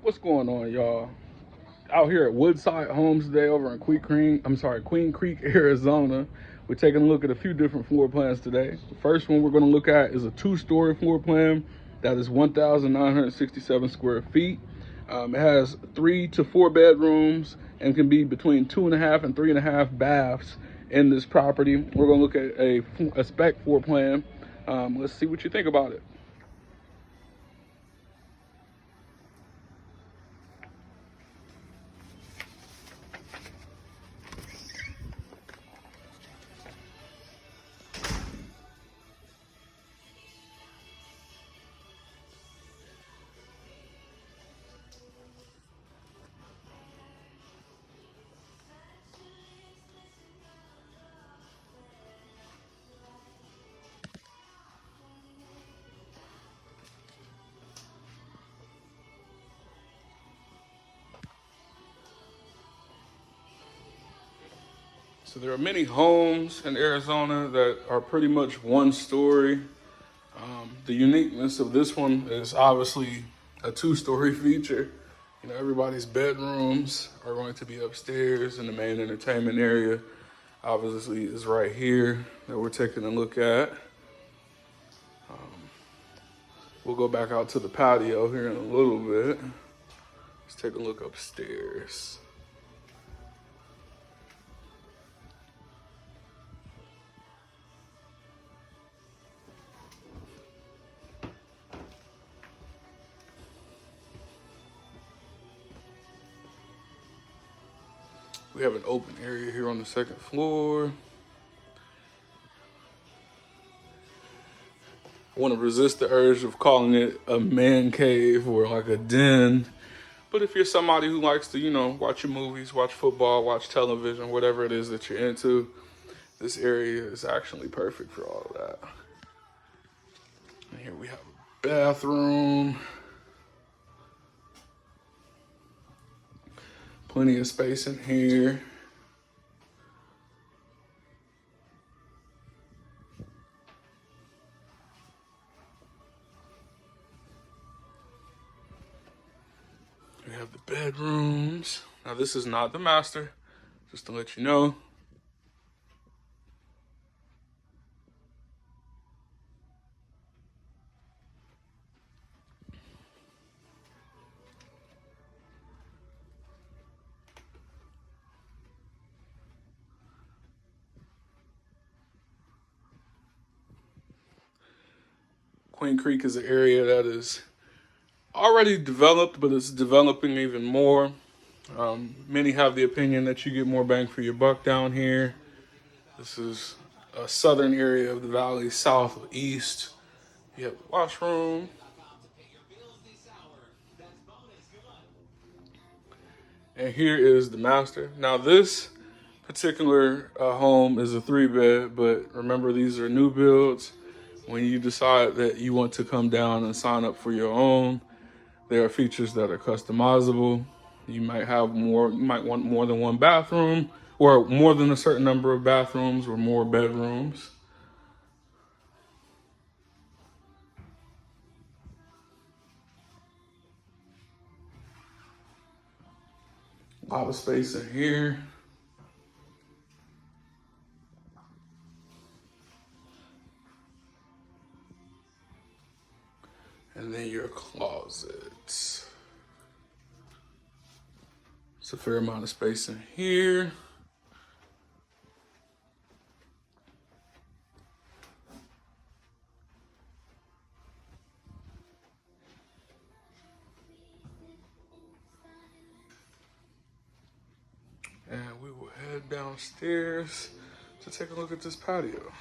What's going on, y'all? Out here at Woodside Homes today over in Queen Creek, Arizona. We're taking a look at a few different floor plans today. The first one we're going to look at is a two-story floor plan that is 1,967 square feet. It has 3 to 4 bedrooms and can be between 2.5 and 3.5 baths in this property. We're going to look at a spec floor plan. Let's see what you think about it. So there are many homes in Arizona that are pretty much one story. The uniqueness of this one is obviously a two-story feature. You know, everybody's bedrooms are going to be upstairs, and the main entertainment area obviously is right here that we're taking a look at. We'll go back out to the patio here in a little bit. Let's take a look upstairs. We have an open area here on the second floor. I want to resist the urge of calling it a man cave or like a den. But if you're somebody who likes to, watch your movies, watch football, watch television, whatever it is that you're into, this area is actually perfect for all of that. And here we have a bathroom. Plenty of space in here. We have the bedrooms. Now this is not the master, just to let you know. Queen Creek is an area that is already developed, but it's developing even more. Many have the opinion that you get more bang for your buck down here. This is a southern area of the valley, southeast. You have the washroom. And here is the master. Now this particular home is a 3-bed, but remember these are new builds. When you decide that you want to come down and sign up for your own, there are features that are customizable. You might want more than one bathroom, or more than a certain number of bathrooms, or more bedrooms. A lot of space in here. And then your closets. It's a fair amount of space in here. And we will head downstairs to take a look at this patio.